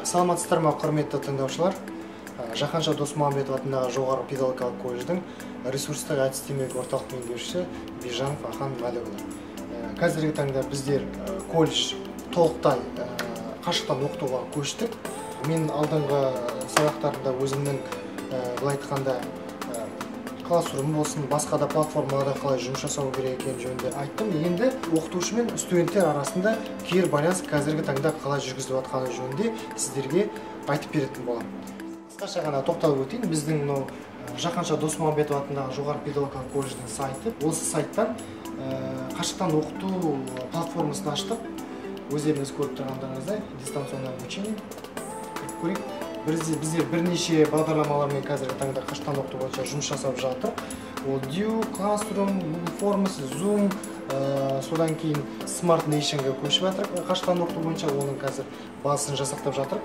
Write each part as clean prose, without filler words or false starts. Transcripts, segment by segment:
Саламатсыздар ма, құрметті тыңдаушылар. Жаһанша Досмағамбетов атындағы жоғары педагогикалық колледждің ресурстық әдістемелік орталық меңгерушісі Бижанов Ахан Мәлікұлы. Қазіргі таңда біздер колледж толықтай қашықтан оқытуға көштік. Мен алдыңғы сабақтарында өзімнің былай айтқанда классрум болсын, басқа да платформаларда қалай жұмыс жасау керек екені жөнінде айттым. Енді оқытушы мен студенттер арасында кері байланыс қазіргі таңда қалай жүргізіліп жатқаны жөнінде сіздерге айтып беретін боламын. Қысқаша ғана тоқталып өтейін. Біздің мынау Жаһанша Досмағамбетов атындағы жоғары педагогикалық колледждің сайты. Осы сайттан қашықтан оқыту платформасын аштық. Өздеріңіз көріп тұрғандарыңыздай дистанционное обучение көрейік. Біздер бірнеше бағдарламалармен қазіргі таңда қашықтан оқыту бойынша жұмыс жасап жатыр. Ол Due, Classroom, Google Forms, Zoom, содан кейін Smart Nation-ға көшіп жатыр. Қашықтан оқыту бойынша оның қазір базасын жасақтап жатыр.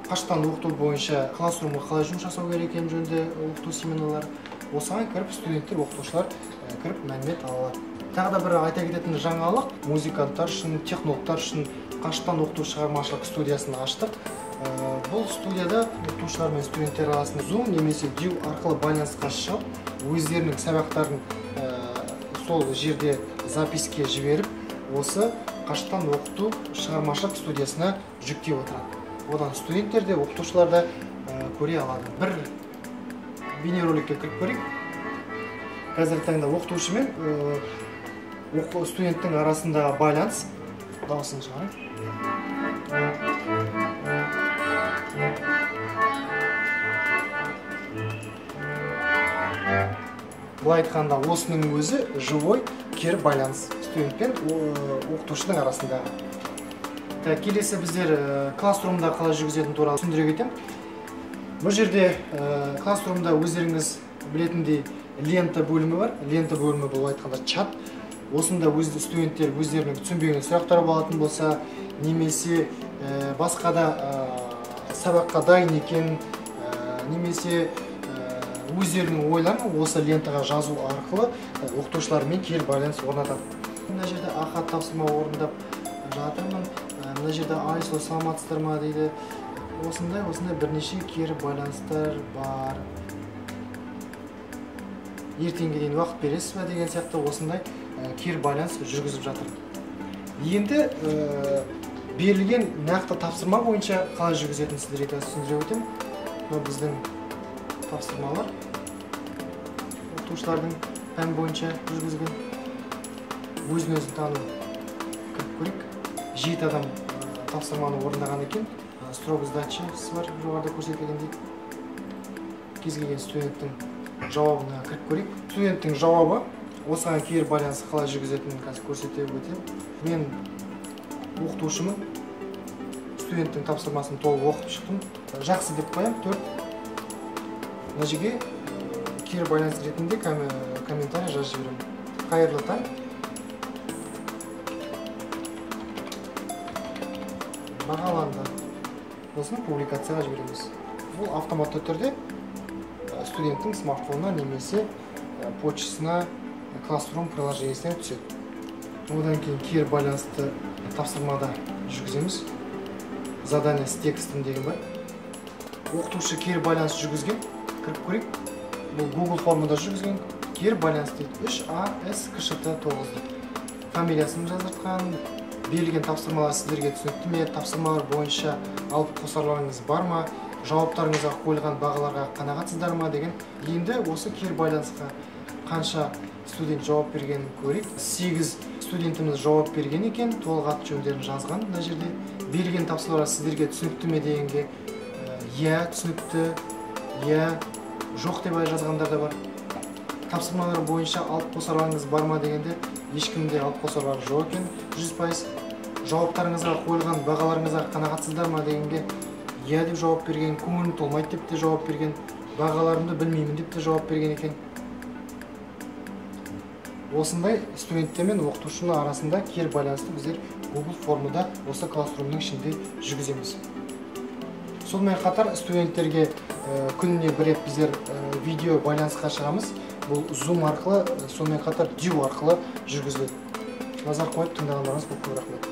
Қашықтан оқыту бойынша Classroom-ға қалай жұмыс жасау керек екені жөнінде оқыту семинарлары. Осыған кіріп студенттер, оқытушылар кіріп мәлімет ала алады. Тағы да бір айта кететін жаңалық, музыканттар үшін, технологтар үшін қашықтан оқыту шығармашылық студиясын аштық. Бұл студияда оқытушылар мен студенттер арасында Zoom немесе Due арқылы байланысқа шығып, өздерінің сабақтарын сол жерде записке жіберіп, осы қашықтан оқыту шығармашылық студиясына жүктеп отырады. Одан студенттер де, оқытушылар да көре алады. Бір бейнероликке кіріп көрейік. Қазіргі таңда оқытушы мен студенттің арасындағы байланыс дауысын шығарайық. Бұлай айтқанда осының өзі живой кері байланыс студент пен оқытушының арасындағы. Келесі біздер классрумда қалай жүргізетіні туралы түсіндіре кетемін. Бұл жерде классрумда өздеріңіз білетіндей лента бөлімі бар. Лента бөлімі бұл айтқанда чат. Осында студенттер өздерінің түсінбеген сұрақтары болатын болса, немесе басқа да сабаққа дайын екен, немесе өздерінің ойларын осы лентаға жазу арқылы оқытушылармен кері байланыс орнатады. Мына жерде ахат тапсырма орындап жатырмын. Мына жерде айсо саламатсыздар ма дейді. Осындай бірнеше кері байланыстар бар. Ертеңге дейін уақыт бересіз ба деген сияқты осындай кері байланыс жүргізіп жатыр. Енді берілген нақты тапсырма бойынша қалай жүргізетінін сіздерге түсіндіре өтемін. Бұл біздің тапсырмалар оқытушылардың пән бойынша жүргізген. Өзін-өзі тану кіріп көрейік. 7 адам тапсырманы орындаған екен. Строго сдачасы бар, жоғарыда көрсетілгендей. Кез келген студенттің жауабына кіріп көрейік. Студенттің жауабы осыған кері байланысы қалай жүргізетінін қазір көрсете өтемін. Мен оқытушымын. Студенттің тапсырмасын толық оқып шықтым. Жақсы деп қоямын, 4. Мына жерге кері байланыс ретінде комментарий жазып жіберемін. Қайырлы таң. Бағаланды. Осыны публикацияға жібереміз. Бұл автоматты түрде студенттің смартфонына немесе почтасына Classroom приложениесіне түседі. Одан кейін кері байланысты тапсырмада жүргіземіз. Задание с текстом деген бар. Оқытушы кері байланыс жүргізген. Кіріп көрейік. Бұл Google формада жүргізген. Кері байланыс дейді. 3ASKШT9. Фамилиясын жазыртқан. Берілген тапсырмалар сіздерге түсінікті ме? Тапсырмалар бойынша алып қосарларыңыз бар ма? Жауаптарыңызға қойылған бағаларға қанағатсыздар ма деген. Енді осы кері байланысқа қанша студент жауап бергенін көрейік. 8 студентіміз жауап берген екен. Толық аты жөндерін жазған. Мына жерде берілген тапсырмалар сіздерге түсінікті ме дегенге иә, түсінікті, иә, жоқ деп жазғандар да бар. Тапсырмалар бойынша алып қосарларыңыз бар ма дегенде ешкімде алып қосарлар жоқ екен. 100%. Жауаптарыңызға қойылған бағаларыңызға қанағатсыздар ма дегенге иә деп жауап берген, көңілім толмайды деп те жауап берген, бағаларымды білмеймін деп те жауап берген екен. Осындай студенттер мен оқытушының арасында кері байланысты біздер Google формада осы классрумның ішінде жүргіземіз. Сонымен қатар студенттерге күніне бір рет біздер видео байланысқа шығамыз. Бұл Zoom арқылы, сонымен қатар Due арқылы жүргізіледі. Назар қойып тыңдағандарыңыз көп рахмет.